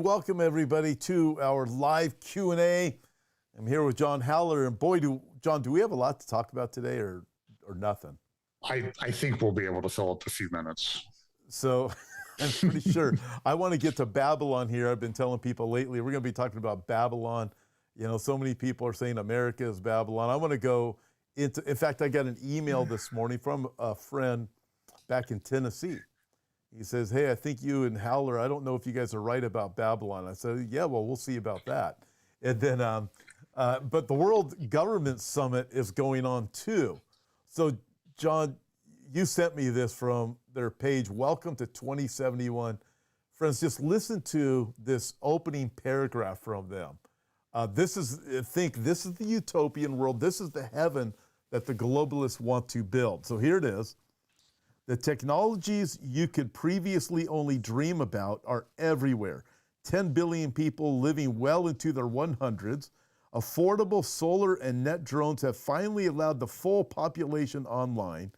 welcome everybody to our live Q&A. I'm here with John Haller, and boy, John, do we have a lot to talk about today or nothing? I think we'll be able to fill up a few minutes. So I'm pretty sure. I want to get to Babylon here. I've been telling people lately, we're going to be talking about Babylon. You know, so many people are saying America is Babylon. I want to go into, in fact, I got an email this morning from a friend back in Tennessee. He says, hey, I think you and Howler, I don't know if you guys are right about Babylon. I said, yeah, well, we'll see about that. And then, but the World Government Summit is going on too. So, John, you sent me this from their page, Welcome to 2071. Friends, just listen to this opening paragraph from them. This is the utopian world. This is the heaven that the globalists want to build. So here it is. The technologies you could previously only dream about are everywhere. 10 billion people living well into their 100s. Affordable solar and net drones have finally allowed the full population online.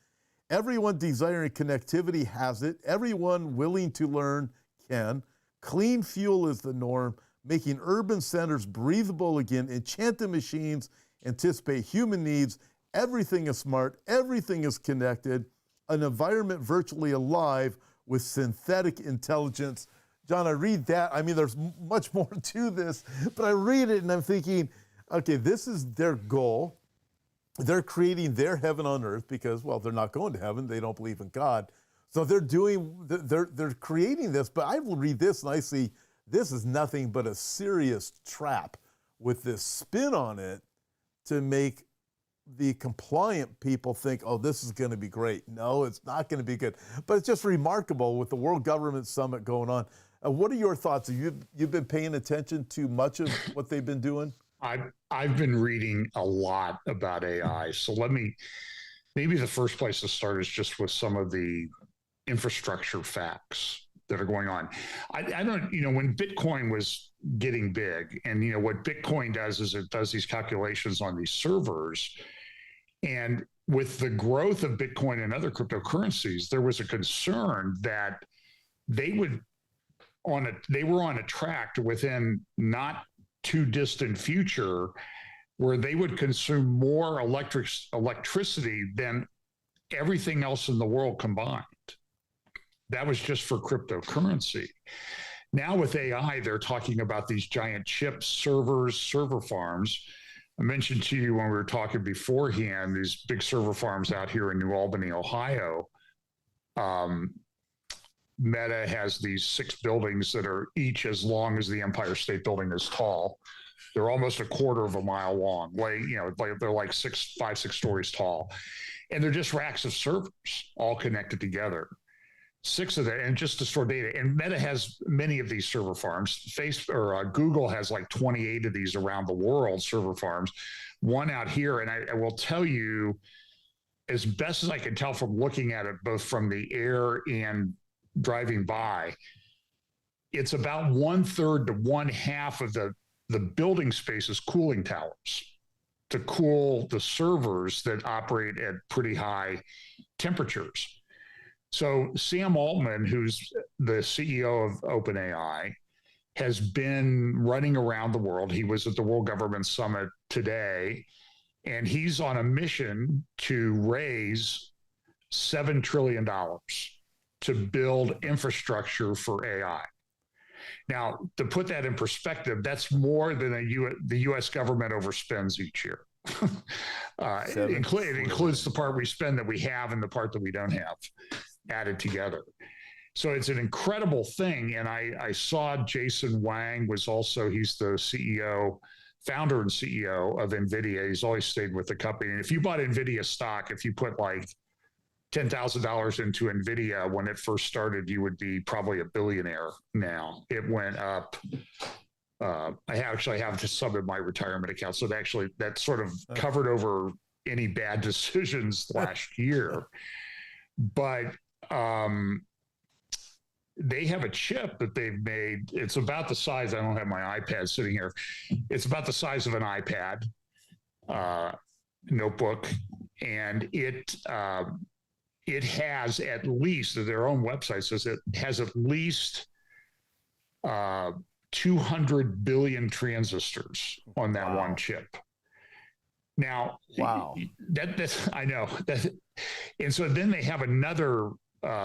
Everyone desiring connectivity has it. Everyone willing to learn can. Clean fuel is the norm, making urban centers breathable again. Enchanted machines anticipate human needs. Everything is smart. Everything is connected. An environment virtually alive with synthetic intelligence. John, I read that. I mean, there's much more to this, but I read it and I'm thinking, okay, this is their goal. They're creating their heaven on earth because, well, they're not going to heaven. They don't believe in God. So they're creating this, but I will read this and I see this is nothing but a serious trap with this spin on it to make the compliant people think, oh, this is going to be great. No, it's not going to be good. But it's just remarkable with the World Government Summit going on. What are your thoughts? Have you've been paying attention to much of what they've been doing? I've been reading a lot about AI. So maybe the first place to start is just with some of the infrastructure facts that are going on. I don't, when Bitcoin was getting big, and what Bitcoin does is it does these calculations on these servers. And with the growth of Bitcoin and other cryptocurrencies, there was a concern that they were on a track to within not too distant future where they would consume more electricity than everything else in the world combined. That was just for cryptocurrency. Now with AI, they're talking about these giant chips, servers, server farms. I mentioned to you when we were talking beforehand, these big server farms out here in New Albany, Ohio. Meta has these 6 buildings that are each as long as the Empire State Building is tall. They're almost a quarter of a mile long. They're like 5, 6 stories tall. And they're just racks of servers all connected together. 6 of them, and just to store data. And Meta has many of these server farms. Google has like 28 of these around the world, server farms. One out here, and I will tell you, as best as I can tell from looking at it, both from the air and driving by, it's about 1/3 to 1/2 of the building space is cooling towers to cool the servers that operate at pretty high temperatures. So Sam Altman, who's the CEO of OpenAI, has been running around the world. He was at the World Government Summit today, and he's on a mission to raise $7 trillion to build infrastructure for AI. Now, to put that in perspective, that's more than the U.S. government overspends each year. It includes the part we spend that we have and the part that we don't have added together. So it's an incredible thing. And I saw Jason Wang he's the founder and CEO of NVIDIA. He's always stayed with the company. And if you bought NVIDIA stock, if you put like $10,000 into NVIDIA when it first started, you would be probably a billionaire now. It went up. I actually have some in my retirement account. So that sort of covered over any bad decisions last year. But they have a chip that they've made. It's about the size, I don't have my iPad sitting here. It's about the size of an iPad notebook. And it has at least, their own website says it has at least 200 billion transistors on that Wow. one chip. Now, Wow. that's I know that, and so then they have another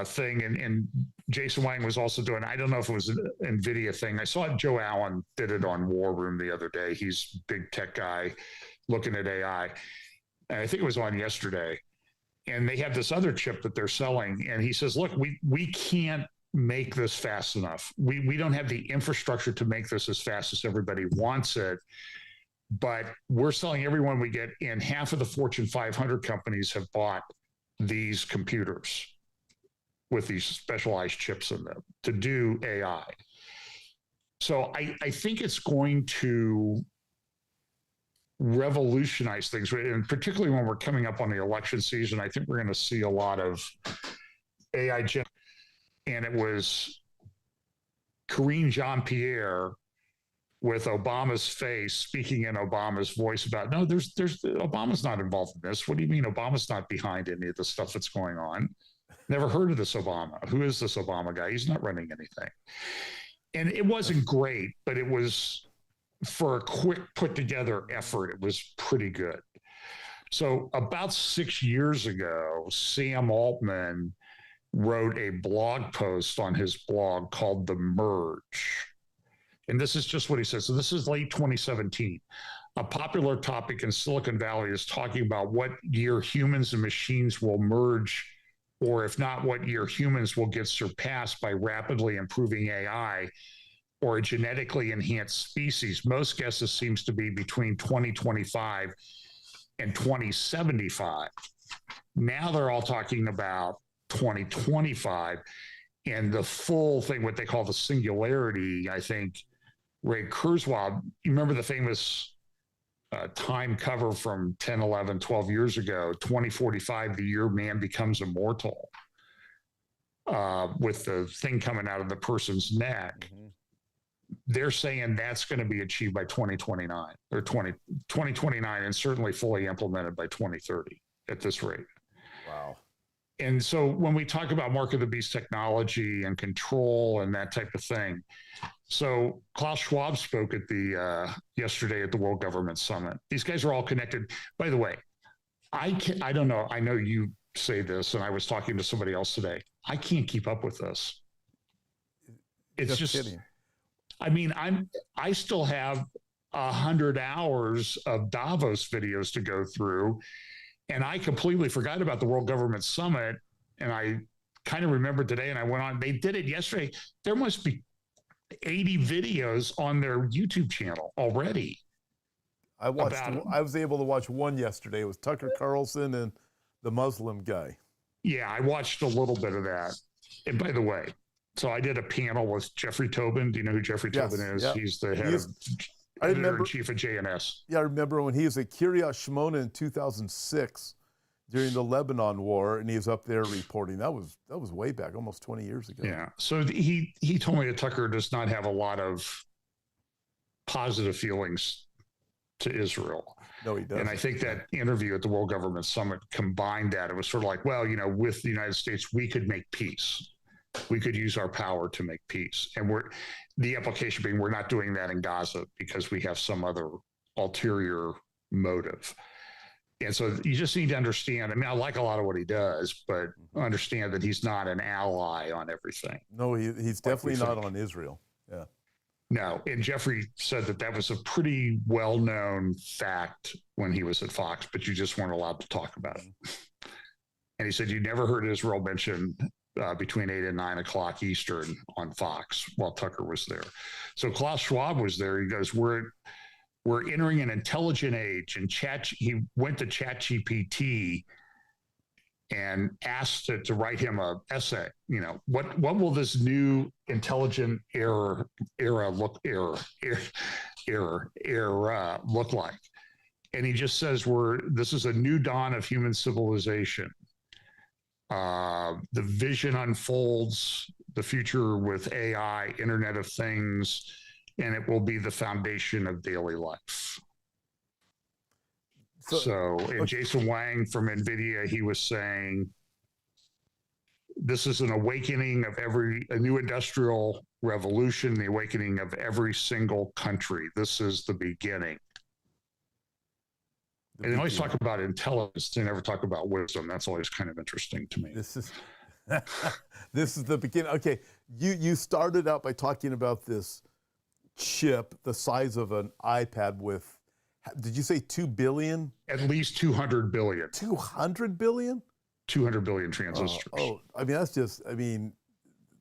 thing, and Jason Wang was also doing. I don't know if it was an NVIDIA thing. I saw Joe Allen did it on War Room the other day. He's a big tech guy looking at AI. And I think it was on yesterday. And they have this other chip that they're selling, and he says, "Look, we can't make this fast enough. We don't have the infrastructure to make this as fast as everybody wants it." But we're selling every one we get, and half of the Fortune 500 companies have bought these computers with these specialized chips in them to do AI. So I think it's going to revolutionize things, and particularly when we're coming up on the election season, I think we're going to see a lot of AI. And it was Karine Jean-Pierre with Obama's face speaking in Obama's voice about, no, there's Obama's not involved in this. What do you mean Obama's not behind any of the stuff that's going on? Never heard of this Obama. Who is this Obama guy? He's not running anything. And it wasn't great, but it was, for a quick put together effort, it was pretty good. So about 6 years ago, Sam Altman wrote a blog post on his blog called The Merge. And this is just what he said. So this is late 2017. A popular topic in Silicon Valley is talking about what year humans and machines will merge, or if not, what year humans will get surpassed by rapidly improving AI or a genetically enhanced species. Most guesses seems to be between 2025 and 2075. Now they're all talking about 2025, and the full thing, what they call the singularity. I think Ray Kurzweil, you remember the famous time cover from 10, 11, 12 years ago, 2045, the year man becomes immortal, with the thing coming out of the person's neck. Mm-hmm. They're saying that's going to be achieved by 2029 or 2029, and certainly fully implemented by 2030 at this rate. Wow. And so when we talk about mark of the beast technology and control and that type of thing, so Klaus Schwab spoke at the yesterday at the World Government Summit. These guys are all connected. By the way, I don't know. I know you say this, and I was talking to somebody else today. I can't keep up with this. It's just kidding. I mean, I still have 100 hours of Davos videos to go through, and I completely forgot about the World Government Summit. And I kind of remembered today, and I went on. They did it yesterday. There must be 80 videos on their YouTube channel already. I was able to watch one yesterday. It was Tucker Carlson and the Muslim guy. Yeah, I watched a little bit of that. And by the way, so I did a panel with Jeffrey Tobin. Do you know who Jeffrey Tobin is? Yep. He's the head of editor-in-chief of JNS. Yeah, I remember when he was at Kiryat Shmona in 2006 during the Lebanon war, and he was up there reporting. That was way back, almost 20 years ago. Yeah. So he told me that Tucker does not have a lot of positive feelings to Israel. No, he doesn't. And I think that interview at the World Government Summit combined that. It was sort of like, well, with the United States, we could make peace. We could use our power to make peace. And the application being, we're not doing that in Gaza because we have some other ulterior motive. And so you just need to understand, I mean, I like a lot of what he does, but understand that he's not an ally on everything. No, he's definitely not on Israel. Yeah. No. And Jeffrey said that was a pretty well-known fact when he was at Fox, but you just weren't allowed to talk about it. And he said, you never heard Israel mentioned between 8 and 9 o'clock Eastern on Fox while Tucker was there. So Klaus Schwab was there. He goes, we're entering an intelligent age, and he went to ChatGPT and asked it to write him an essay. What will this new intelligent era look like? And he just says this is a new dawn of human civilization. The vision unfolds, the future with AI, Internet of Things, and it will be the foundation of daily life. And Jason Wang from NVIDIA, he was saying, this is an awakening of a new industrial revolution, the awakening of every single country. This is the beginning. And they always talk about intelligence. They never talk about wisdom. That's always kind of interesting to me. This is this is the beginning. Okay, you started out by talking about this chip the size of an iPad with, did you say 2 billion? At least 200 billion. 200 billion? 200 billion transistors. I mean,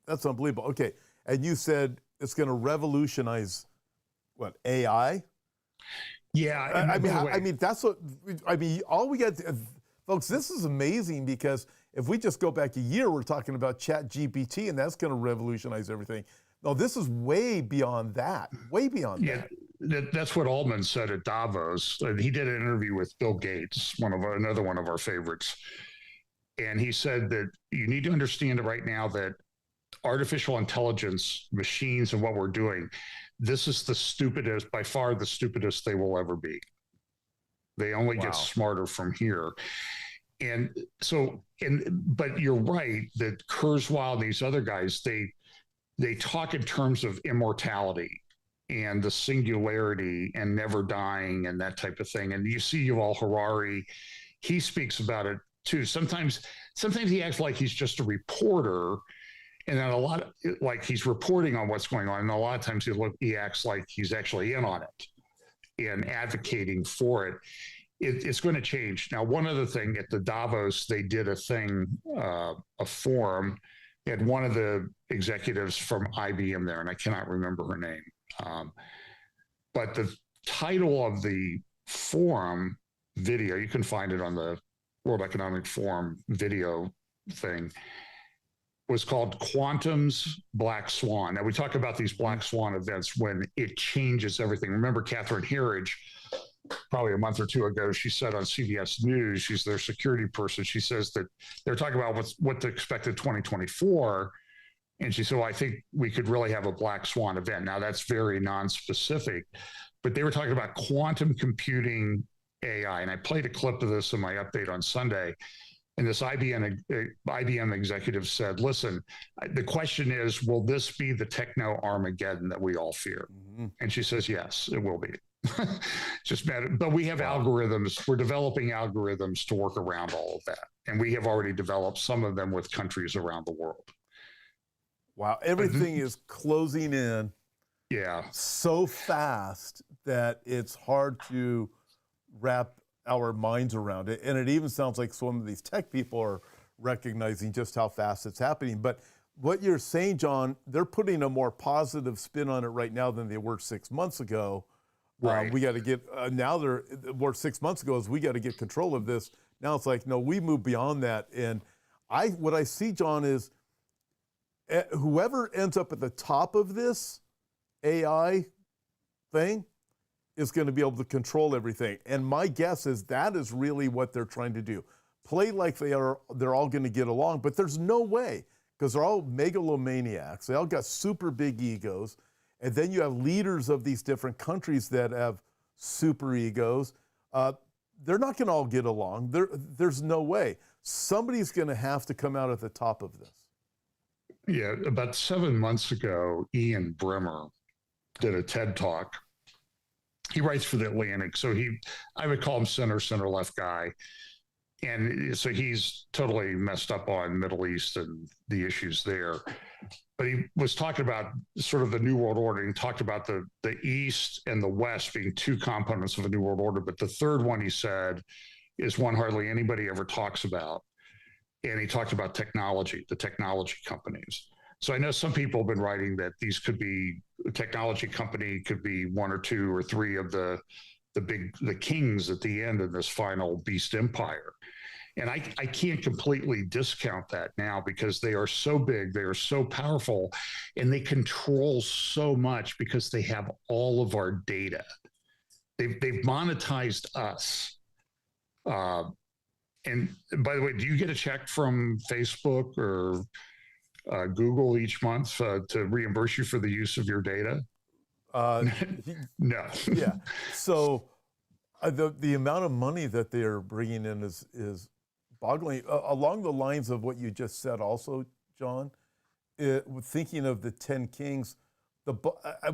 that's unbelievable. Okay, and you said it's going to revolutionize, what, AI? Yeah. I mean, that's what, I mean, all we got, folks, this is amazing because if we just go back a year, we're talking about ChatGPT and that's going to revolutionize everything. No, this is way beyond that, way beyond that. That's what Altman said at Davos. He did an interview with Bill Gates, another one of our favorites. And he said that you need to understand right now that artificial intelligence, machines, and what we're doing, this is the stupidest, by far the stupidest they will ever be. They only get smarter from here. And so, but you're right that Kurzweil and these other guys, they talk in terms of immortality and the singularity and never dying and that type of thing. And you see Yuval Harari, he speaks about it too. Sometimes he acts like he's just a reporter, and then like he's reporting on what's going on. And a lot of times he acts like he's actually in on it and advocating for it. It's going to change. Now, one other thing, at the Davos, they did a thing, a forum. They had one of the executives from IBM there, and I cannot remember her name. But the title of the forum video, you can find it on the World Economic Forum video thing, was called Quantum's Black Swan. Now, we talk about these Black Swan events when it changes everything. Remember Catherine Herridge, probably a month or two ago, she said on CBS News, she's their security person, she says that they're talking about what to expect in 2024. And she said, well, I think we could really have a Black Swan event. Now, that's very non-specific, but they were talking about quantum computing AI. And I played a clip of this in my update on Sunday. And this IBM executive said, listen, the question is, will this be the techno Armageddon that we all fear? Mm-hmm. And she says, yes, it will be. Just matter. But we have algorithms. We're developing algorithms to work around all of that. And we have already developed some of them with countries around the world. Wow. Everything is closing in so fast that it's hard to wrap our minds around it. And it even sounds like some of these tech people are recognizing just how fast it's happening. But what you're saying, John, they're putting a more positive spin on it right now than they were 6 months ago. Right. We got to get, now they're, where 6 months ago is we got to get control of this. Now it's like, no, we move beyond that. And what I see, John, is whoever ends up at the top of this AI thing is going to be able to control everything. And my guess is that is really what they're trying to do. Play like they're all going to get along, but there's no way, because they're all megalomaniacs. They all got super big egos. And then you have leaders of these different countries that have super egos. They're not going to all get along. There's no way. Somebody's going to have to come out at the top of this. Yeah, about 7 months ago, Ian Bremmer did a TED Talk. He writes for the Atlantic, so I would call him center-left guy. And so he's totally messed up on Middle East and the issues there. But he was talking about sort of the New World Order. He talked about the East and the West being two components of a New World Order. But the third one, he said, is one hardly anybody ever talks about. And he talked about technology, the technology companies. So I know some people have been writing that these could be, a technology company could be one or two or three of the kings at the end of this final beast empire. And I can't completely discount that now, because they are so big, they are so powerful, and they control so much because they have all of our data. They've monetized us. And by the way, do you get a check from Facebook or Google each month to reimburse you for the use of your data? No. Yeah. So the amount of money that they're bringing in is boggling. Along the lines of what you just said also, John, thinking of the 10 kings,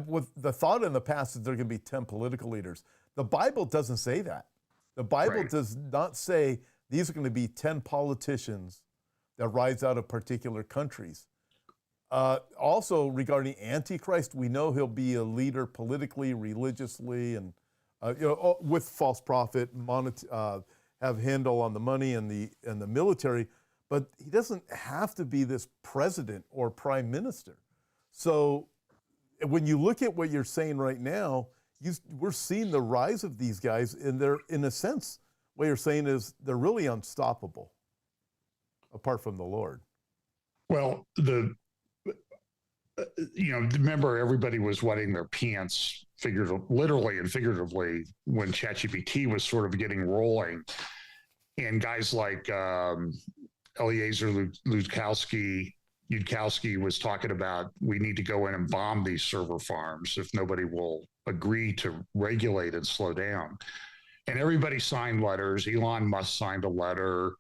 with the thought in the past is there are going to be 10 political leaders. The Bible doesn't say that. The Bible does not say these are going to be 10 politicians that rise out of particular countries. Also, regarding Antichrist, we know he'll be a leader politically, religiously, and with false prophet, have handle on the money and the military. But he doesn't have to be this president or prime minister. So when you look at what you're saying right now, we're seeing the rise of these guys, and they're, in a sense, what you're saying is they're really unstoppable, apart from the Lord. Well, remember everybody was wetting their pants, literally and figuratively, when ChatGPT was sort of getting rolling, and guys like Eliezer Yudkowsky was talking about, we need to go in and bomb these server farms if nobody will agree to regulate and slow down. And everybody signed letters. Elon Musk signed a letter,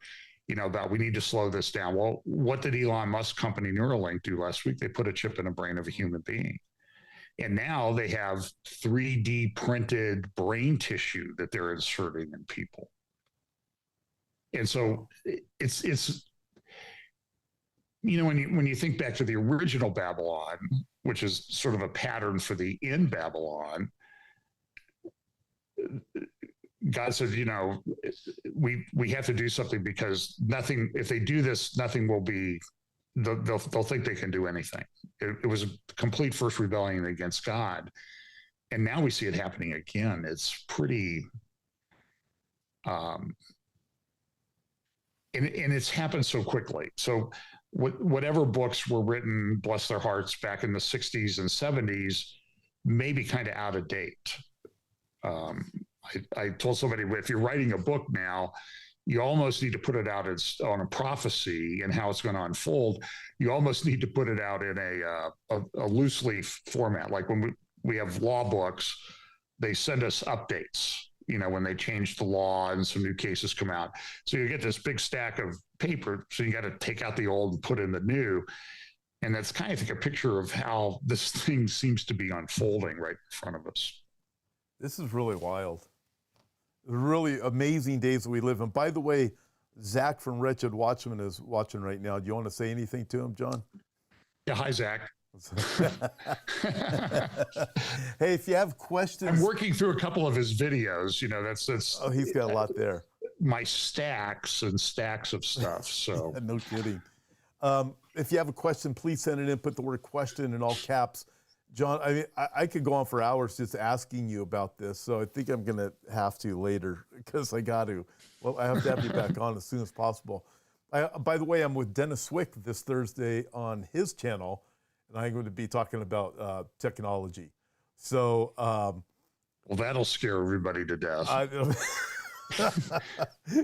about we need to slow this down. Well, what did Elon Musk company Neuralink do last week? They put a chip in the brain of a human being. And now they have 3D printed brain tissue that they're inserting in people. And so it's when you think back to the original Babylon, which is sort of a pattern for the in Babylon, God said, we have to do something, because nothing, if they do this, nothing will be, they'll think they can do anything. It was a complete first rebellion against God. And now we see it happening again. It's pretty, and it's happened so quickly. So whatever books were written, bless their hearts, back in the 60s and 70s, may be kind of out of date. I told somebody, if you're writing a book now, you almost need to put it out on a prophecy and how it's going to unfold. You almost need to put it out in a loose leaf format. Like when we have law books, they send us updates, when they change the law and some new cases come out. So you get this big stack of paper. So you got to take out the old and put in the new. And that's kind of like a picture of how this thing seems to be unfolding right in front of us. This is really wild. Really amazing days that we live in. By the way, Zach from Wretched Watchman is watching right now. Do you want to say anything to him, John? Yeah, hi, Zach. Hey, if you have questions. I'm working through a couple of his videos. That's. Oh, he's got a lot there. My stacks and stacks of stuff. So no kidding. If you have a question, please send it in. Put the word question in all caps. John, I could go on for hours just asking you about this, so I think I'm going to have to later, because I got to. Well, I have to have you back on as soon as possible. By the way, I'm with Dennis Swick this Thursday on his channel, and I'm going to be talking about technology. So, well, that'll scare everybody to death.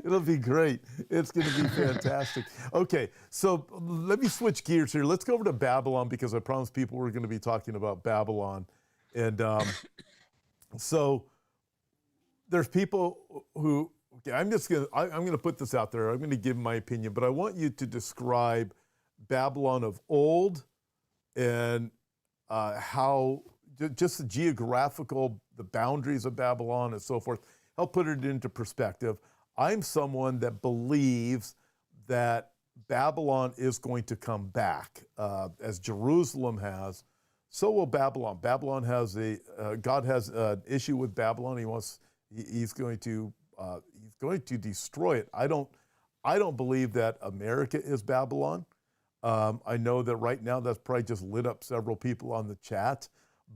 It'll be great. It's going to be fantastic. Okay, so let me switch gears here. Let's go over to Babylon, because I promised people we're going to be talking about Babylon. And so there's people who, okay, I'm going to put this out there. I'm going to give my opinion, but I want you to describe Babylon of old and how just the geographical, the boundaries of Babylon and so forth. Help put it into perspective. I'm someone that believes that Babylon is going to come back, as Jerusalem has. So will Babylon. Babylon has God has an issue with Babylon. He's going to destroy it. I don't believe that America is Babylon. I know that right now that's probably just lit up several people on the chat.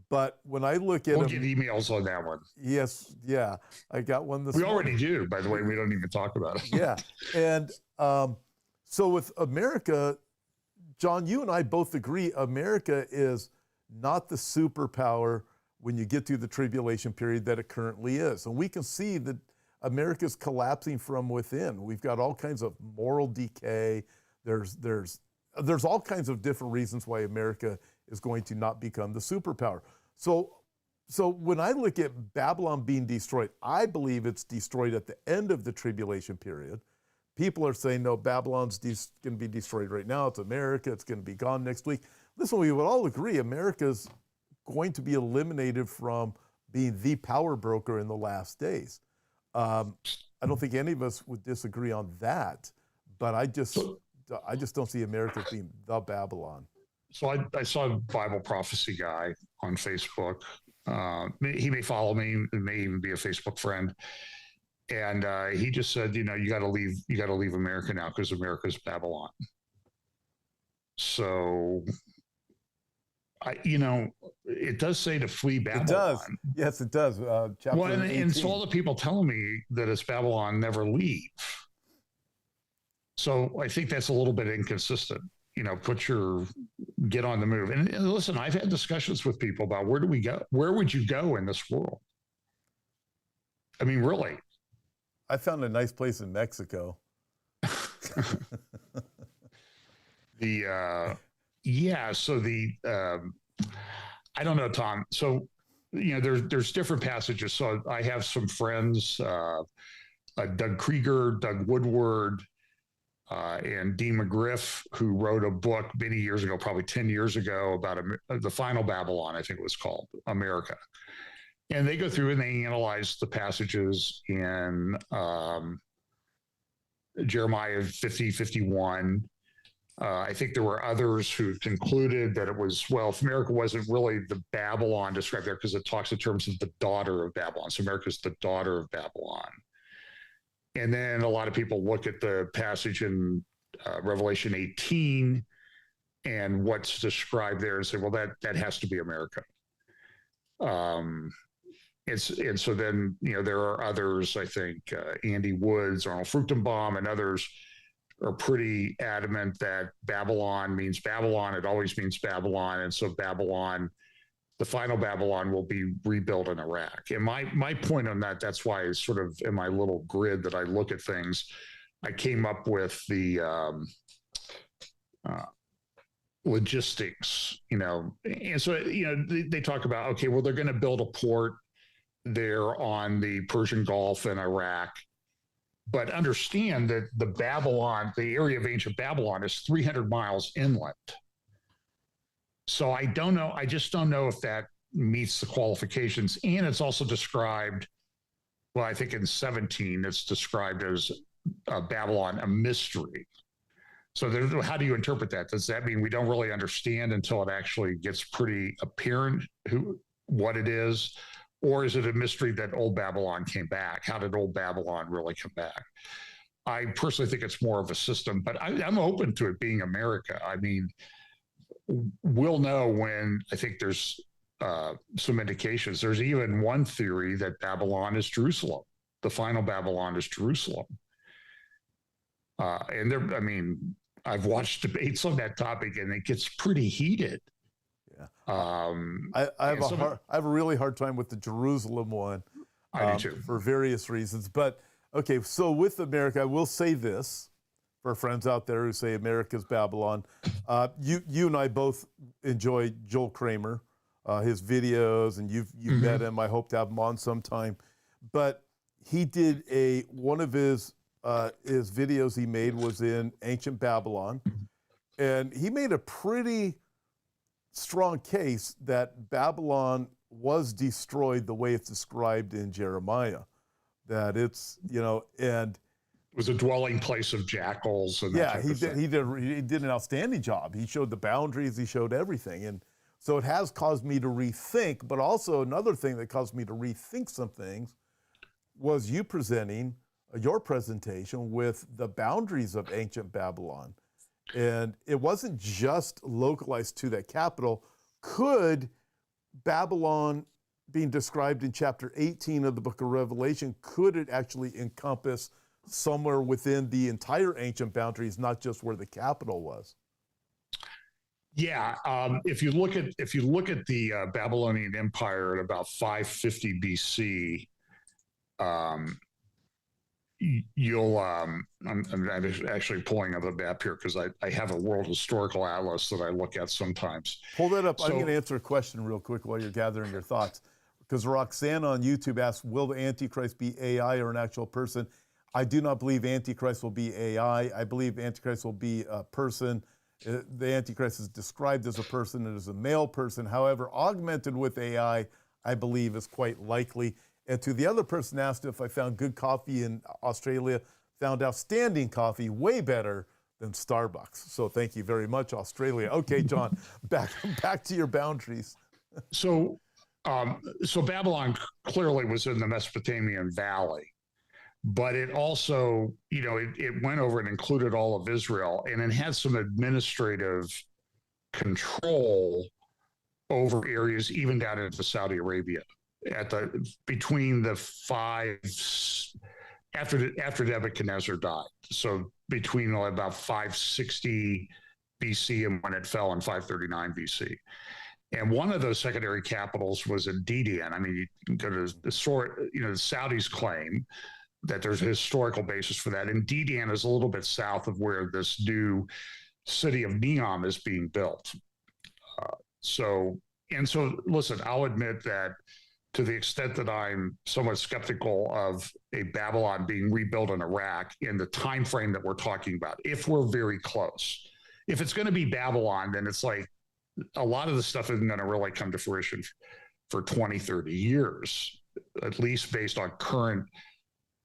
But when I look at we'll get emails on that one. Yes, yeah. I got one this We morning. already do, by the way. We don't even talk about it. Yeah. And so with America, John, you and I both agree America is not the superpower when you get to the tribulation period that it currently is. And we can see that America's collapsing from within. We've got all kinds of moral decay. There's all kinds of different reasons why America is going to not become the superpower. So when I look at Babylon being destroyed, I believe it's destroyed at the end of the tribulation period, people are saying, no, Babylon's going to be destroyed right now. It's America. It's going to be gone next week. Listen, we would all agree America's going to be eliminated from being the power broker in the last days. I don't think any of us would disagree on that, but I just don't see America as being the Babylon. So I saw a Bible prophecy guy on Facebook. He may follow me, may even be a Facebook friend. And he just said, you got to leave America now because America's Babylon. So, it does say to flee Babylon. It does. Yes, it does. Chapter 18. And so all the people telling me that it's Babylon never leave. So I think that's a little bit inconsistent. Get on the move. And listen, I've had discussions with people about where do we go? Where would you go in this world? I mean, really. I found a nice place in Mexico. I don't know, Tom. So, there's different passages. So I have some friends, Doug Krieger, Doug Woodward, and Dean McGriff, who wrote a book many years ago, probably 10 years ago, about the final Babylon, I think it was called, America. And they go through and they analyze the passages in Jeremiah 50, 51. I think there were others who concluded that it was, if America wasn't really the Babylon described there, because it talks in terms of the daughter of Babylon. So America's the daughter of Babylon. And then a lot of people look at the passage in Revelation 18 and what's described there and say, well, that has to be America. And so then, there are others, I think, Andy Woods, Arnold Fruchtenbaum, and others are pretty adamant that Babylon means Babylon. It always means Babylon. And so Babylon, the final Babylon, will be rebuilt in Iraq. And my point on that, that's why it's sort of in my little grid that I look at things, I came up with the logistics, and so, they talk about, okay, well, they're going to build a port there on the Persian Gulf in Iraq. But understand that the area of ancient Babylon is 300 miles inland. So I don't know. I just don't know if that meets the qualifications. And it's also described, I think in 17, it's described as Babylon, a mystery. So how do you interpret that? Does that mean we don't really understand until it actually gets pretty apparent what it is? Or is it a mystery that old Babylon came back? How did old Babylon really come back? I personally think it's more of a system, but I'm open to it being America. I mean, we'll know when. I think there's some indications. There's even one theory that Babylon is Jerusalem. The final Babylon is Jerusalem. And I've watched debates on that topic, and it gets pretty heated. Yeah. I have a really hard time with the Jerusalem one. I do too. For various reasons. But okay, so with America, I will say this for friends out there who say America's Babylon. You and I both enjoy Joel Kramer, his videos, and you've met him. I hope to have him on sometime. But he did one of his videos he made was in ancient Babylon, and he made a pretty strong case that Babylon was destroyed the way it's described in Jeremiah, that it's, and it was a dwelling place of jackals. And he did an outstanding job. He showed the boundaries, he showed everything. And so it has caused me to rethink, but also another thing that caused me to rethink some things was you presenting your presentation with the boundaries of ancient Babylon. And it wasn't just localized to that capital. Could Babylon, being described in chapter 18 of the book of Revelation, could it actually encompass somewhere within the entire ancient boundaries, not just where the capital was? Yeah, if you look at the Babylonian Empire at about 550 BC, you'll I'm actually pulling up a map here because I have a World Historical Atlas that I look at sometimes. Pull that up. I'm going to answer a question real quick while you're gathering your thoughts, because Roxanne on YouTube asks, will the Antichrist be AI or an actual person? I do not believe Antichrist will be AI. I believe Antichrist will be a person. The Antichrist is described as a person. It is a male person. However, augmented with AI, I believe is quite likely. And to the other person asked if I found good coffee in Australia, found outstanding coffee, way better than Starbucks. So thank you very much, Australia. Okay, John, back to your boundaries. So, so Babylon clearly was in the Mesopotamian Valley, but it also, it went over and included all of Israel, and it had some administrative control over areas even down into Saudi Arabia between the five after Nebuchadnezzar died. So between about 560 BC and when it fell in 539 BC. And one of those secondary capitals was in Didian. I mean, you can go to the story, the Saudis claim that there's a historical basis for that. And Didian is a little bit south of where this new city of Neom is being built. So listen, I'll admit that to the extent that I'm somewhat skeptical of a Babylon being rebuilt in Iraq in the time frame that we're talking about, if we're very close. If it's going to be Babylon, then it's like a lot of the stuff isn't going to really come to fruition for 20, 30 years, at least based on current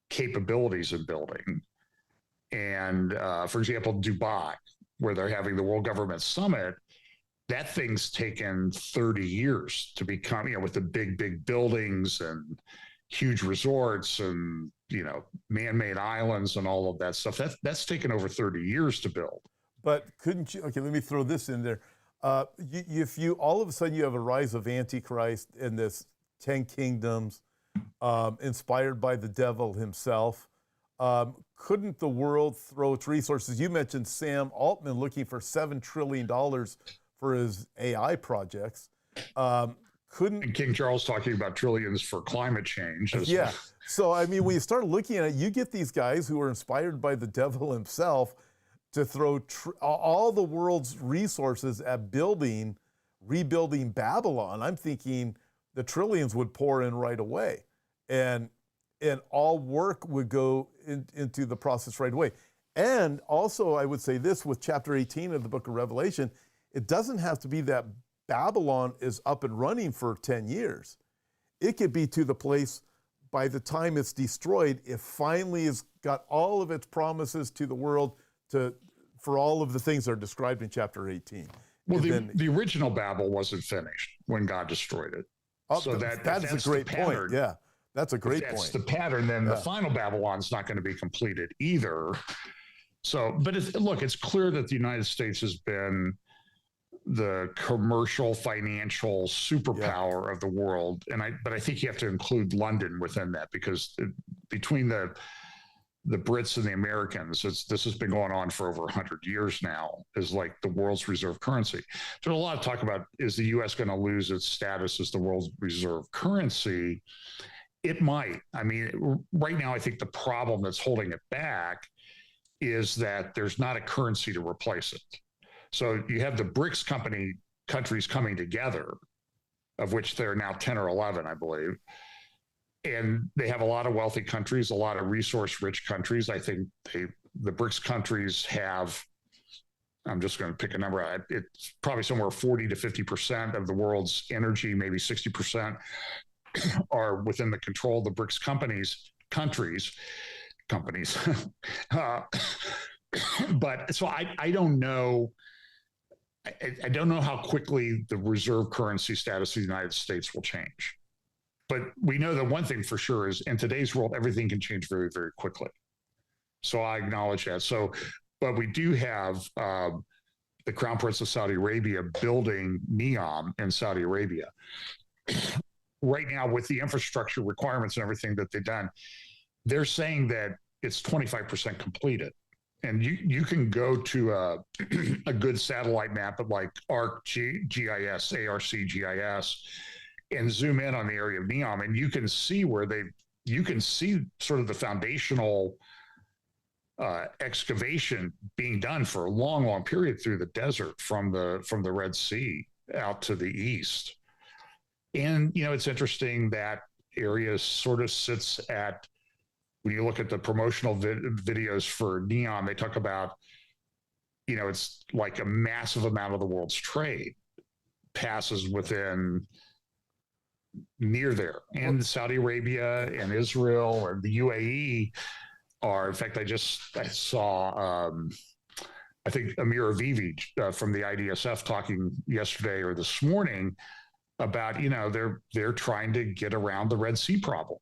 capabilities of building. And for example, Dubai, where they're having the World Government Summit, that thing's taken 30 years to become, with the big buildings and huge resorts and, man-made islands and all of that stuff. That's taken over 30 years to build. But couldn't you, okay, let me throw this in there. If you, all of a sudden you have a rise of Antichrist in this 10 kingdoms, inspired by the devil himself, couldn't the world throw its resources? You mentioned Sam Altman looking for $7 trillion for his AI projects. And King Charles talking about trillions for climate change. Yeah. So, I mean, when you start looking at it, you get these guys who are inspired by the devil himself to throw all the world's resources at rebuilding Babylon. I'm thinking the trillions would pour in right away. And all work would go into the process right away. And also, I would say this with chapter 18 of the book of Revelation, it doesn't have to be that Babylon is up and running for 10 years. It could be to the place by the time it's destroyed, it finally has got all of its promises to the world for all of the things that are described in chapter 18. Well, the original Babel wasn't finished when God destroyed it. So that's a great point. Yeah, that's a great point. That's the pattern. Then the final Babylon's not going to be completed either. So, but it's clear that the United States has been the commercial financial superpower of the world. But I think you have to include London within that, because between the Brits and the Americans, this has been going on for over 100 years now, is like the world's reserve currency. There's a lot of talk about, is the U.S. going to lose its status as the world's reserve currency? It might. I mean, right now, I think the problem that's holding it back is that there's not a currency to replace it. So you have the BRICS countries coming together, of which there are now 10 or 11, I believe. And they have a lot of wealthy countries, a lot of resource-rich countries. I think the BRICS countries have, I'm just going to pick a number, it's probably somewhere 40 to 50% of the world's energy, maybe 60% are within the control of the BRICS countries. But so I don't know. I don't know how quickly the reserve currency status of the United States will change. But we know that one thing for sure is in today's world, everything can change very, very quickly. So I acknowledge that. But we do have the Crown Prince of Saudi Arabia building Neom in Saudi Arabia. Right now, with the infrastructure requirements and everything that they've done, they're saying that it's 25% completed. And you can go to a good satellite map of like ArcGIS, and zoom in on the area of Neom, and you can see you can see sort of the foundational excavation being done for a long, long period through the desert from the Red Sea out to the east. And, it's interesting that area sort of sits at when you look at the promotional videos for Neom, they talk about, it's like a massive amount of the world's trade passes within near there. And Saudi Arabia and Israel and the UAE are, in fact, I saw, I think Amir Avivi from the IDSF talking yesterday or this morning about, they're trying to get around the Red Sea problem.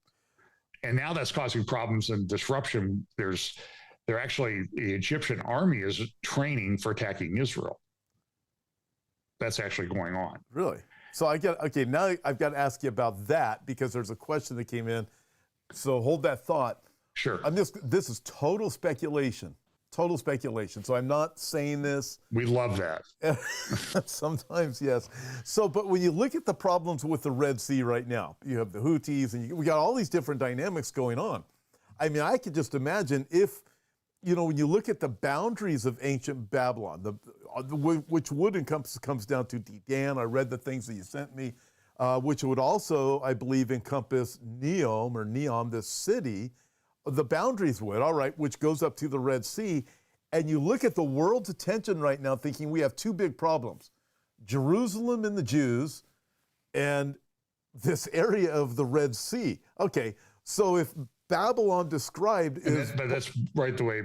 And now that's causing problems and disruption. The Egyptian army is training for attacking Israel. That's actually going on. Really? So now I've got to ask you about that, because there's a question that came in. So hold that thought. Sure. This is total speculation. Total speculation. So I'm not saying this. We love that. Sometimes, yes. So, but when you look at the problems with the Red Sea right now, you have the Houthis, and we got all these different dynamics going on. I mean, I could just imagine if, when you look at the boundaries of ancient Babylon, which comes down to Dedan. I read the things that you sent me, which would also, I believe, encompass Neom, this city. The boundaries would, all right, which goes up to the Red Sea. And you look at the world's attention right now thinking we have two big problems, Jerusalem and the Jews, and this area of the Red Sea. Okay, so if Babylon described is... But that's right the way,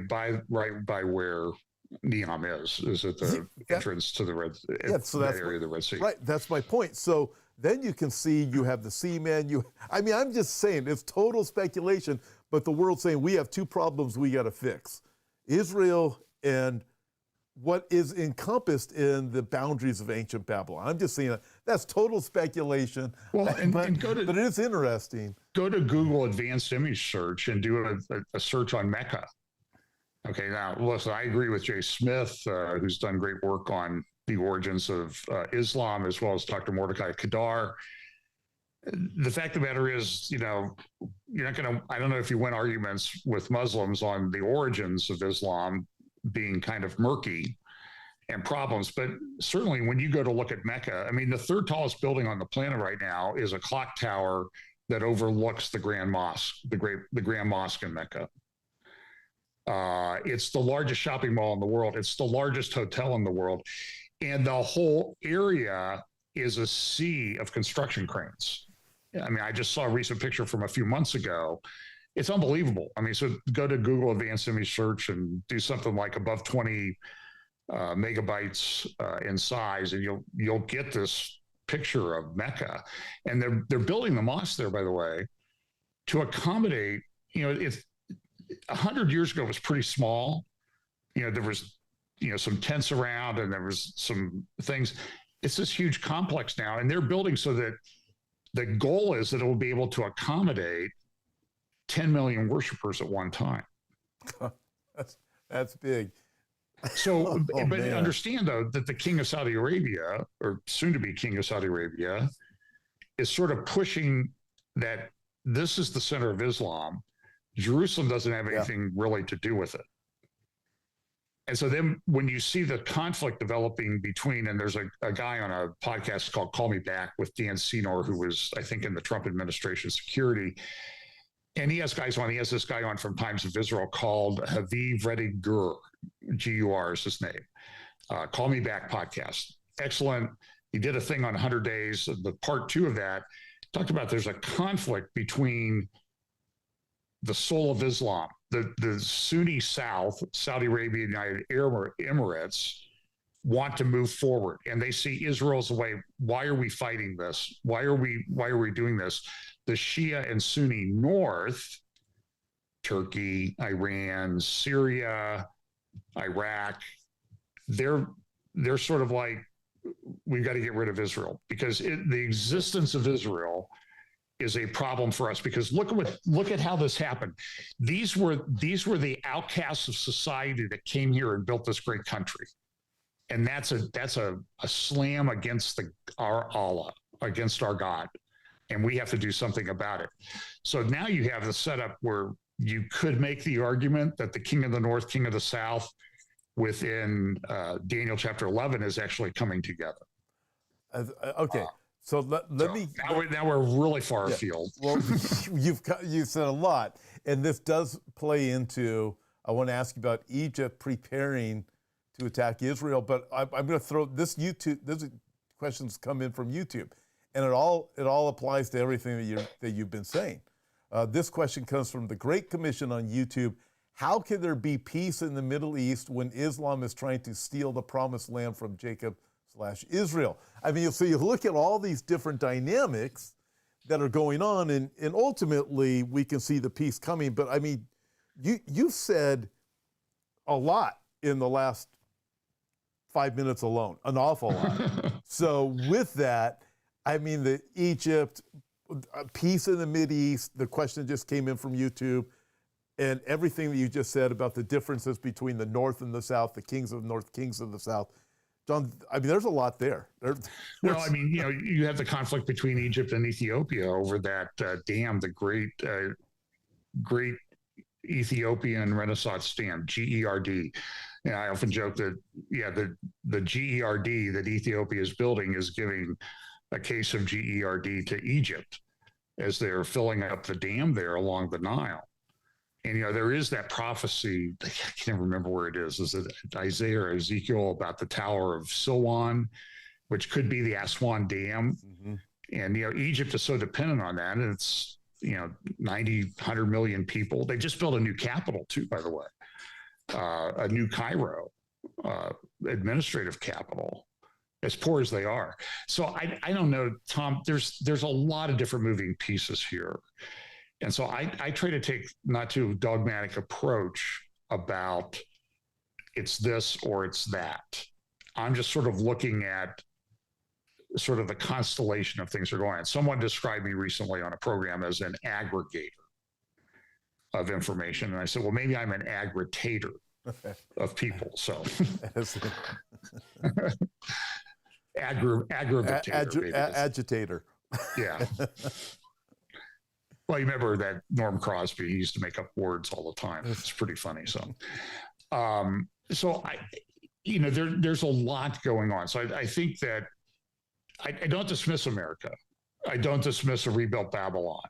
right by where Neom is at the entrance to the Red Sea, that area of the Red Sea. Right, that's my point. So then you can see you have the seamen. I'm just saying, it's total speculation, but the world's saying we have two problems we got to fix. Israel and what is encompassed in the boundaries of ancient Babylon. I'm just saying that's total speculation. Well, but it is interesting. Go to Google Advanced Image Search and do a search on Mecca. Okay, now listen, I agree with Jay Smith, who's done great work on the origins of Islam, as well as Dr. Mordecai Kadar. The fact of the matter is, you're not going to, I don't know if you win arguments with Muslims on the origins of Islam being kind of murky and problems, but certainly when you go to look at Mecca, the third tallest building on the planet right now is a clock tower that overlooks the Grand Mosque, the Grand Mosque in Mecca. It's the largest shopping mall in the world. It's the largest hotel in the world. And the whole area is a sea of construction cranes. I just saw a recent picture from a few months ago. It's unbelievable. So go to Google Advanced Image Search and do something like above 20 megabytes in size, and you'll get this picture of Mecca. And they're building the mosque there, by the way, to accommodate. It's 100 years ago it was pretty small. There was some tents around, and there was some things. It's this huge complex now, and they're building so that the goal is that it will be able to accommodate 10 million worshipers at one time. That's big. So, but understand though that the king of Saudi Arabia, or soon to be king of Saudi Arabia, is sort of pushing that this is the center of Islam. Jerusalem doesn't have anything really to do with it. And so then when you see the conflict developing between, and there's a guy on a podcast called Call Me Back with Dan Senor, who was, I think, in the Trump administration security. And he has guys on, he has this guy on from Times of Israel called Haviv Redig Gur, G-U-R is his name. Call Me Back podcast. Excellent. He did a thing on 100 Days. The part 2 of that talked about there's a conflict between the soul of Islam, the Sunni South, Saudi Arabia, United Arab Emirates, want to move forward, and they see Israel's way. Why are we fighting this? Why are we doing this? The Shia and Sunni North, Turkey, Iran, Syria, Iraq, they're sort of like, we've got to get rid of Israel, because the existence of Israel is a problem for us, because look at how this happened. These were the outcasts of society that came here and built this great country. And that's a slam against our Allah, against our God. And we have to do something about it. So now you have the setup where you could make the argument that the king of the north, king of the south within Daniel chapter 11 is actually coming together. Okay. So let me. Now we're really far afield. Well, you've said a lot, And this does play into, I want to ask you about Egypt preparing to attack Israel, but I'm going to throw this questions come in from YouTube, and it all applies to everything that you've been saying. This question comes from the Great Commission on YouTube. How can there be peace in the Middle East when Islam is trying to steal the promised land from Jacob/Israel? I mean, so you look at all these different dynamics that are going on, and ultimately we can see the peace coming. But I mean, you've said a lot in the last 5 minutes alone, an awful lot. So with that, I mean, the Egypt, peace in the Mideast, the question just came in from YouTube, and everything that you just said about the differences between the North and the South, the kings of the North, kings of the South. John, I mean, there's a lot there. Well, I mean, you have the conflict between Egypt and Ethiopia over that dam, the Great Ethiopian Renaissance Dam, GERD. And I often joke that, the GERD that Ethiopia is building is giving a case of GERD to Egypt as they're filling up the dam there along the Nile. And, there is that prophecy, I can't remember where it is it Isaiah or Ezekiel, about the Tower of Siloam, which could be the Aswan Dam. Mm-hmm. And, Egypt is so dependent on that. And it's, 90, 100 million people. They just built a new capital too, by the way, a new Cairo administrative capital, as poor as they are. So I don't know, Tom, there's a lot of different moving pieces here. And so I try to take not too dogmatic approach about it's this or it's that. I'm just sort of looking at sort of the constellation of things that are going on. Someone described me recently on a program as an aggregator of information. And I said, well, maybe I'm an aggretator of people. So agitator. Yeah. Well, you remember that Norm Crosby, he used to make up words all the time. It's pretty funny. So, there's a lot going on. So I think that I don't dismiss America. I don't dismiss a rebuilt Babylon.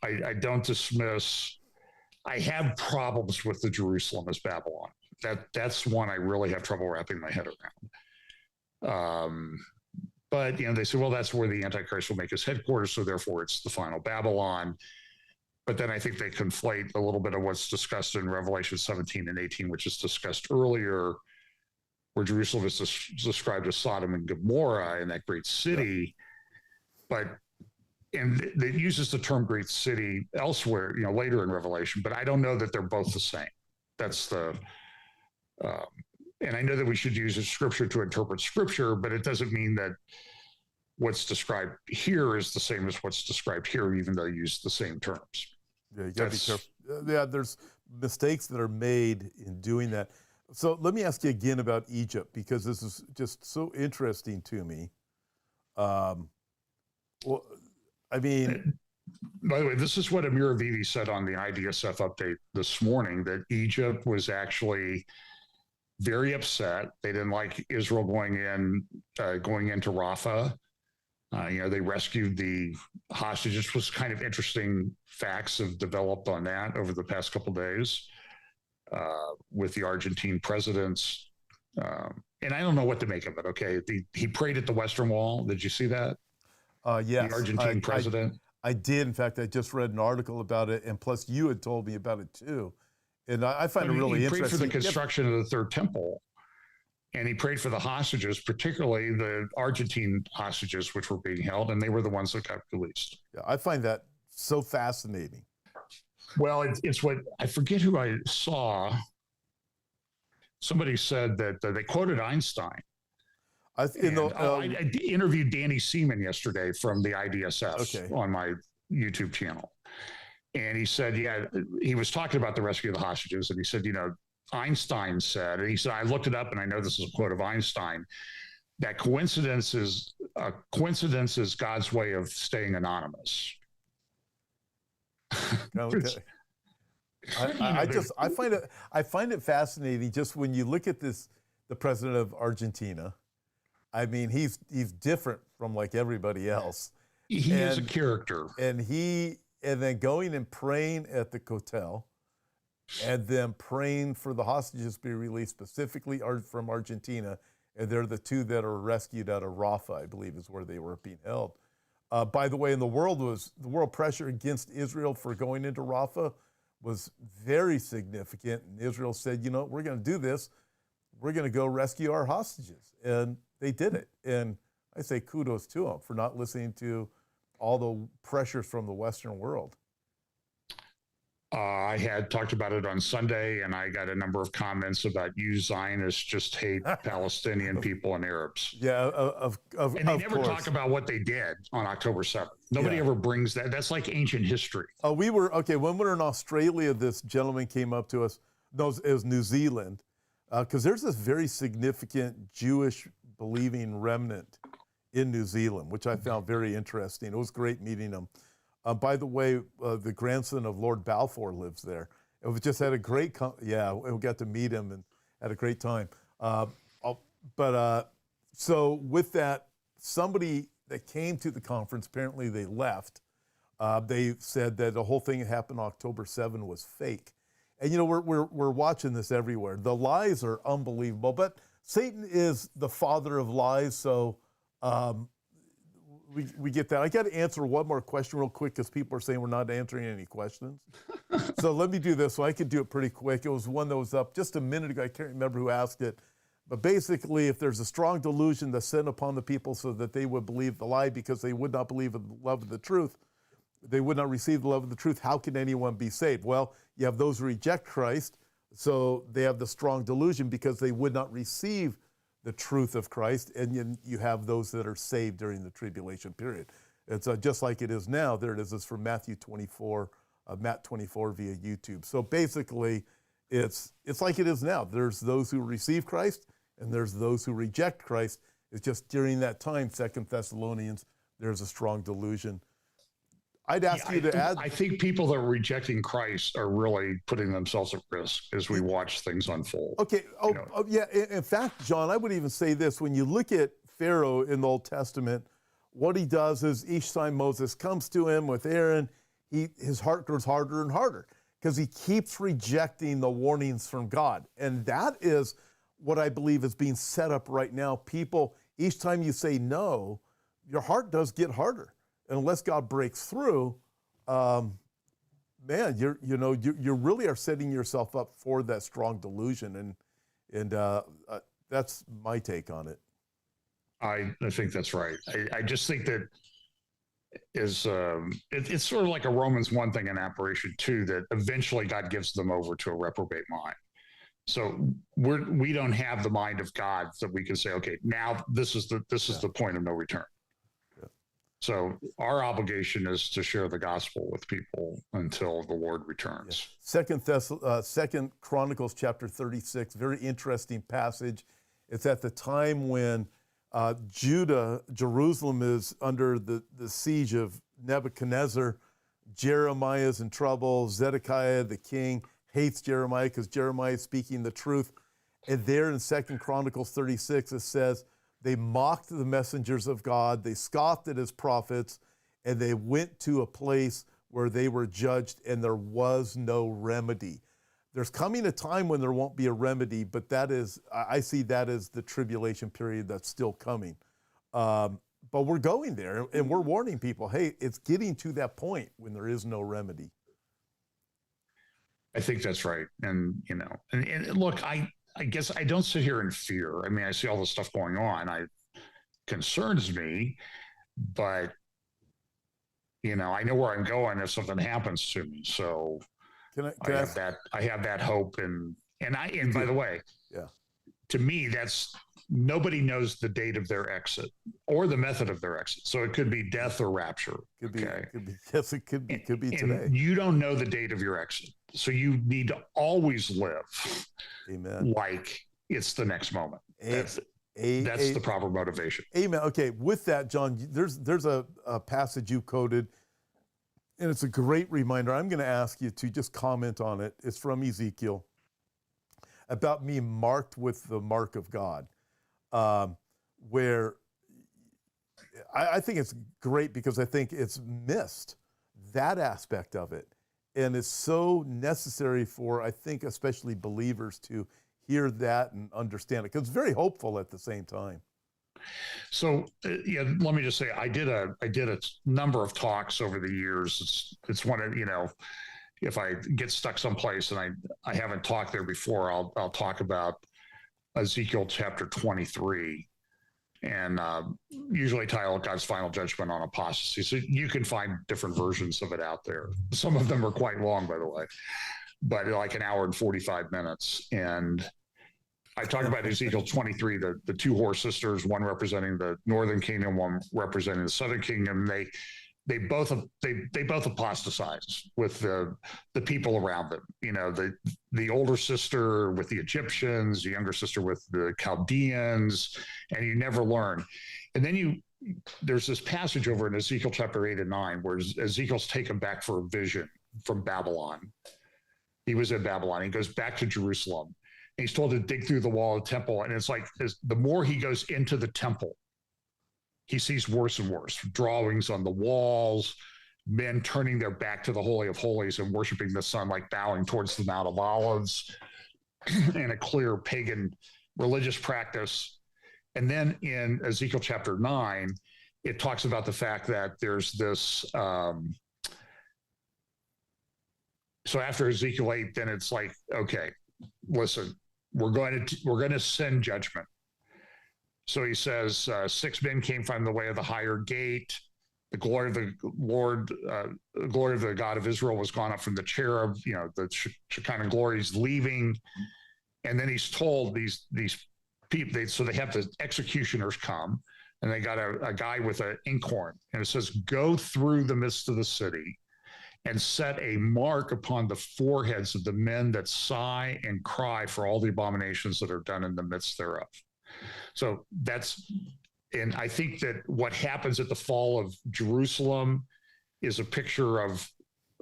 I don't dismiss, I have problems with the Jerusalem as Babylon. That's one I really have trouble wrapping my head around. But, they say, well, that's where the Antichrist will make his headquarters, so therefore it's the final Babylon. But then I think they conflate a little bit of what's discussed in Revelation 17 and 18, which is discussed earlier, where Jerusalem is described as Sodom and Gomorrah in that great city. Yeah. And it uses the term great city elsewhere, later in Revelation, but I don't know that they're both the same. That's and I know that we should use scripture to interpret scripture, but it doesn't mean that what's described here is the same as what's described here, even though you use the same terms. Yeah, you gotta be careful. Yeah, there's mistakes that are made in doing that. So let me ask you again about Egypt, because this is just so interesting to me. Well, I mean, by the way, this is what Amir Avivi said on the IDSF update this morning, that Egypt was actually very upset. They didn't like Israel going into Rafah. They rescued the hostages. Was kind of interesting facts have developed on that over the past couple of days with the Argentine presidents. And I don't know what to make of it. Okay, he prayed at the Western Wall. Did you see that? Yes. The Argentine president. I did. In fact, I just read an article about it, and plus you had told me about it too. And I find it really interesting. He prayed for the construction of the third temple, and he prayed for the hostages, particularly the Argentine hostages, which were being held, and they were the ones that got released. Yeah, I find that so fascinating. Well, it's what, I forget who I saw. Somebody said that they quoted Einstein. I interviewed Danny Seaman yesterday from the IDSF on my YouTube channel. And he said, he was talking about the rescue of the hostages. And he said, Einstein said, and he said, I looked it up and I know this is a quote of Einstein, that coincidence is God's way of staying anonymous. Okay. I find it fascinating just when you look at the president of Argentina. I mean, he's different from like everybody else. He is a character. And and then going and praying at the hotel, and then praying for the hostages to be released, specifically from Argentina. And they're the two that are rescued out of Rafah, I believe, is where they were being held. By the way, in the world pressure against Israel for going into Rafah was very significant. And Israel said, you know, we're going to do this. We're going to go rescue our hostages. And they did it. And I say kudos to them for not listening to all the pressures from the Western world. I had talked about it on Sunday, and I got a number of comments about you Zionists just hate Palestinian people and Arabs. Yeah, and they never talk about what they did on October 7th. Nobody ever brings that. That's like ancient history. When we were in Australia, this gentleman came up to us. No, it was New Zealand, because there's this very significant Jewish believing remnant in New Zealand, which I found very interesting. It was great meeting them. By the way, the grandson of Lord Balfour lives there. We just had a great, we got to meet him and had a great time. So with that, somebody that came to the conference, apparently they left. They said that the whole thing that happened on October 7 was fake. And you know, we're watching this everywhere. The lies are unbelievable, but Satan is the father of lies, so we get that. I got to answer one more question real quick because people are saying we're not answering any questions. So let me do this so I could do it pretty quick. It was one that was up just a minute ago. I can't remember who asked it. But basically, if there's a strong delusion that's sent upon the people so that they would believe the lie because they would not believe in the love of the truth, they would not receive the love of the truth, how can anyone be saved? Well, you have those who reject Christ, so they have the strong delusion because they would not receive the truth of Christ, and you have those that are saved during the tribulation period. It's just like it is now. There it is. It's from Matt 24 via YouTube. So basically, it's like it is now. There's those who receive Christ, and there's those who reject Christ. It's just during that time, 2 Thessalonians, there's a strong delusion. I'd ask you to add. I think people that are rejecting Christ are really putting themselves at risk as we watch things unfold. Okay. Yeah. In fact, John, I would even say this. When you look at Pharaoh in the Old Testament, what he does is each time Moses comes to him with Aaron, his heart grows harder and harder because he keeps rejecting the warnings from God. And that is what I believe is being set up right now. People, each time you say no, your heart does get harder. And unless God breaks through, man, you really are setting yourself up for that strong delusion, and that's my take on it. I think that's right. I just think that is it's sort of like a Romans 1 thing in Apparition 2 that eventually God gives them over to a reprobate mind. So we don't have the mind of God that we can say, okay, now this is the point of no return. So our obligation is to share the gospel with people until the Lord returns. Yeah. Second Chronicles chapter 36, very interesting passage. It's at the time when Jerusalem is under the siege of Nebuchadnezzar. Jeremiah is in trouble. Zedekiah, the king, hates Jeremiah because Jeremiah is speaking the truth. And there in 2 Chronicles 36, it says, they mocked the messengers of God, they scoffed at his prophets, and they went to a place where they were judged and there was no remedy. There's coming a time when there won't be a remedy, but I see that as the tribulation period that's still coming. But we're going there, and we're warning people, hey, it's getting to that point when there is no remedy. I think that's right. And, and look, I guess I don't sit here in fear. I mean, I see all this stuff going on. It concerns me, but, I know where I'm going if something happens to me. So I have that hope. And by the way, to me, that's nobody knows the date of their exit or the method of their exit. So it could be death or rapture. Could be today. And you don't know the date of your exit. So you need to always live like it's the next moment. That's the proper motivation. Amen. Okay, with that, John, there's a passage you quoted, and it's a great reminder. I'm going to ask you to just comment on it. It's from Ezekiel, about me marked with the mark of God, where I think it's great because I think it's missed that aspect of it. And it's so necessary for, I think, especially believers to hear that and understand it, because it's very hopeful at the same time. So yeah, let me just say, I did a number of talks over the years. It's one of, if I get stuck someplace and I haven't talked there before, I'll talk about Ezekiel chapter 23, and usually titled God's Final Judgment on Apostasy. So you can find different versions of it out there. Some of them are quite long, by the way, but like an hour and 45 minutes. And I talk about Ezekiel 23, the two horse sisters, one representing the northern kingdom, one representing the southern kingdom. They both apostatize with the people around them. The older sister with the Egyptians, the younger sister with the Chaldeans, and you never learn. And then there's this passage over in Ezekiel chapter 8 and 9 where Ezekiel's taken back for a vision from Babylon. He was in Babylon. He goes back to Jerusalem. And he's told to dig through the wall of the temple. And it's like, the more he goes into the temple, he sees worse and worse drawings on the walls, men turning their back to the Holy of Holies and worshiping the sun, like bowing towards the Mount of Olives, and a clear pagan religious practice. And then in Ezekiel chapter 9, it talks about the fact that there's this. So after Ezekiel 8, then it's like, okay, listen, we're going to send judgment. So he says, 6 men came from the way of the higher gate. The glory of the Lord, the glory of the God of Israel was gone up from the cherub. The Shekinah glory is leaving. And then he's told these people, so they have the executioners come, and they got a guy with an inkhorn. And it says, go through the midst of the city and set a mark upon the foreheads of the men that sigh and cry for all the abominations that are done in the midst thereof. So and I think that what happens at the fall of Jerusalem is a picture of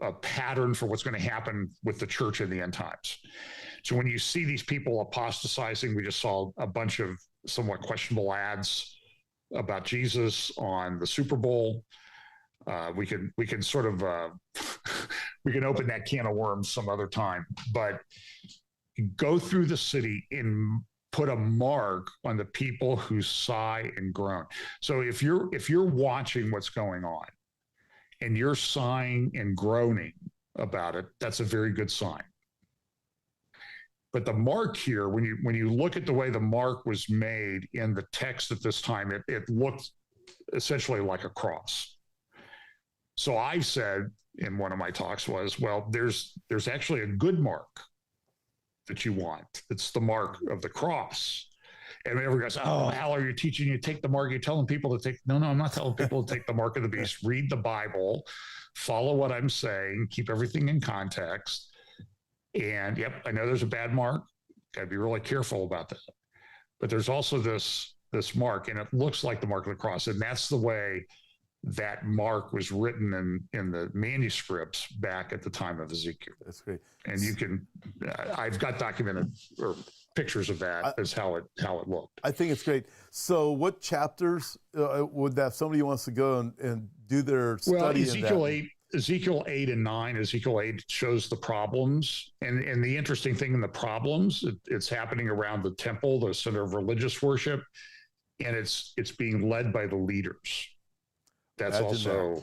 a pattern for what's going to happen with the church in the end times. So when you see these people apostatizing, we just saw a bunch of somewhat questionable ads about Jesus on the Super Bowl. We can sort of we can open that can of worms some other time, but go through the city and put a mark on the people who sigh and groan. So if you're watching what's going on and you're sighing and groaning about it, that's a very good sign. But the mark here, when you look at the way the mark was made in the text at this time, it looked essentially like a cross. So I said in one of my talks was, well, there's actually a good mark that you want. It's the mark of the cross. And everyone goes, oh, Hal, are you teaching you take the mark? You're telling people to take, no, I'm not telling people to take the mark of the beast. Read the Bible, follow what I'm saying, keep everything in context. And yep, I know there's a bad mark. Got to be really careful about that. But there's also this mark, and it looks like the mark of the cross. And that's the way that mark was written in the manuscripts back at the time of Ezekiel. That's great. And you can, I've got documented or pictures of that as how it looked. I think it's great. So what chapters would that, if somebody wants to go and do their study? Well, Ezekiel 8 and 9, Ezekiel 8 shows the problems. And the interesting thing in the problems, it's happening around the temple, the center of religious worship, and it's being led by the leaders. That's also,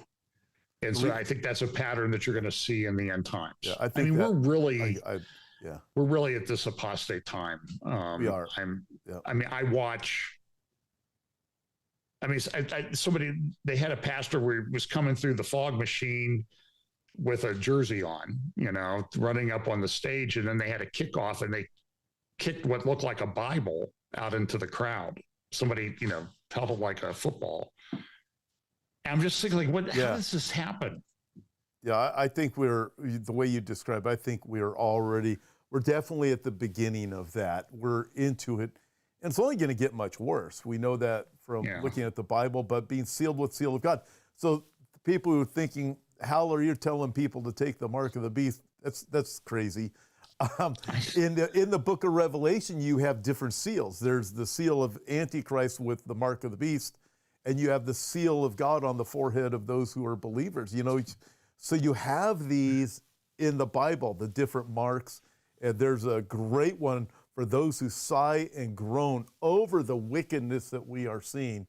and so I think that's a pattern that you're going to see in the end times. Yeah, we're really at this apostate time. We are. They had a pastor where he was coming through the fog machine with a jersey on, running up on the stage, and then they had a kickoff, and they kicked what looked like a Bible out into the crowd. Somebody, held it like a football. I'm just thinking, how does this happen? Yeah, I think the way you describe, I think we're definitely at the beginning of that. We're into it. And it's only going to get much worse. We know that from looking at the Bible, but being sealed with the seal of God. So the people who are thinking, Hal, are you telling people to take the mark of the beast? That's crazy. In the book of Revelation, you have different seals. There's the seal of Antichrist with the mark of the beast, and you have the seal of God on the forehead of those who are believers. So you have these in the Bible, the different marks, and there's a great one for those who sigh and groan over the wickedness that we are seeing,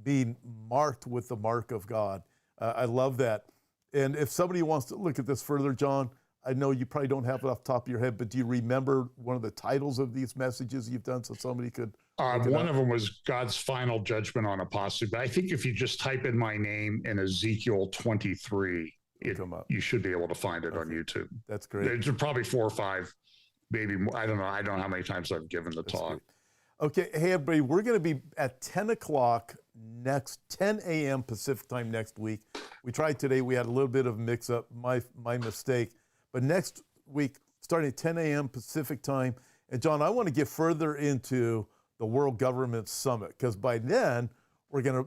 being marked with the mark of God. I love that. And if somebody wants to look at this further, John, I know you probably don't have it off the top of your head, but do you remember one of the titles of these messages you've done so somebody could look it One up? of them was God's final judgment on apostasy. But I think if you just type in my name in Ezekiel 23, you should be able to find it on YouTube. That's great. There's probably 4 or 5, maybe more. I don't know. I don't know how many times I've given the talk. Great. Okay, hey everybody, we're going to be at 10 o'clock 10 a.m. Pacific time next week. We tried today. We had a little bit of mix up, my mistake. But next week, starting at 10 a.m. Pacific time. And John, I want to get further into the World Government Summit, because by then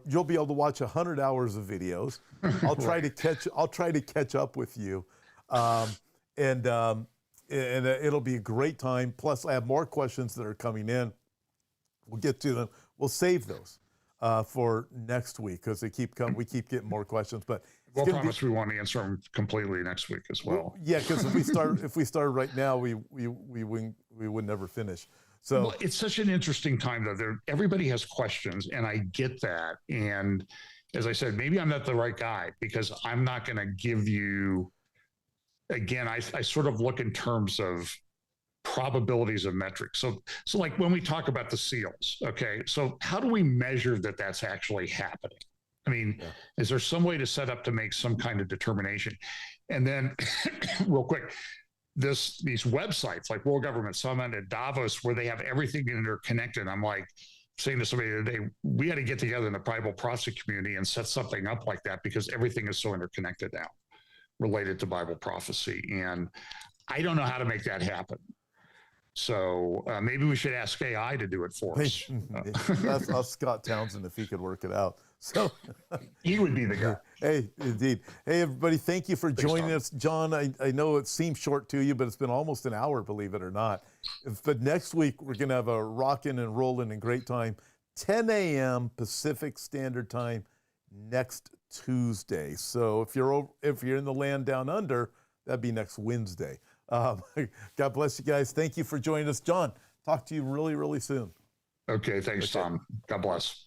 you'll be able to watch 100 hours of videos. I'll try to catch up with you, and it'll be a great time. Plus, I have more questions that are coming in. We'll get to them. We'll save those for next week because we keep getting more questions. But we'll promise we want to answer them completely next week as well. Yeah, because if we start right now, we would never finish. So it's such an interesting time though. Everybody has questions, and I get that. And as I said, maybe I'm not the right guy because I'm not going to give you. Again, I sort of look in terms of probabilities of metrics. So like when we talk about the seals, okay, so how do we measure that that's actually happening? I mean, is there some way to set up to make some kind of determination? And then real quick, these websites like World Government Summit and Davos, where they have everything interconnected. I'm like saying to somebody today, we got to get together in the Bible prophecy community and set something up like that because everything is so interconnected now related to Bible prophecy. And I don't know how to make that happen. So maybe we should ask AI to do it for us. Ask Scott Townsend if he could work it out. So he would be the guy. Hey, indeed. Hey, everybody, thank you for joining us. John, I know it seems short to you, but it's been almost an hour, believe it or not. But next week, we're going to have a rocking and rolling and great time. 10 a.m. Pacific Standard Time next Tuesday. So if you're in the land down under, that'd be next Wednesday. God bless you guys. Thank you for joining us. John, talk to you really, really soon. Okay, thanks, Tom. God bless.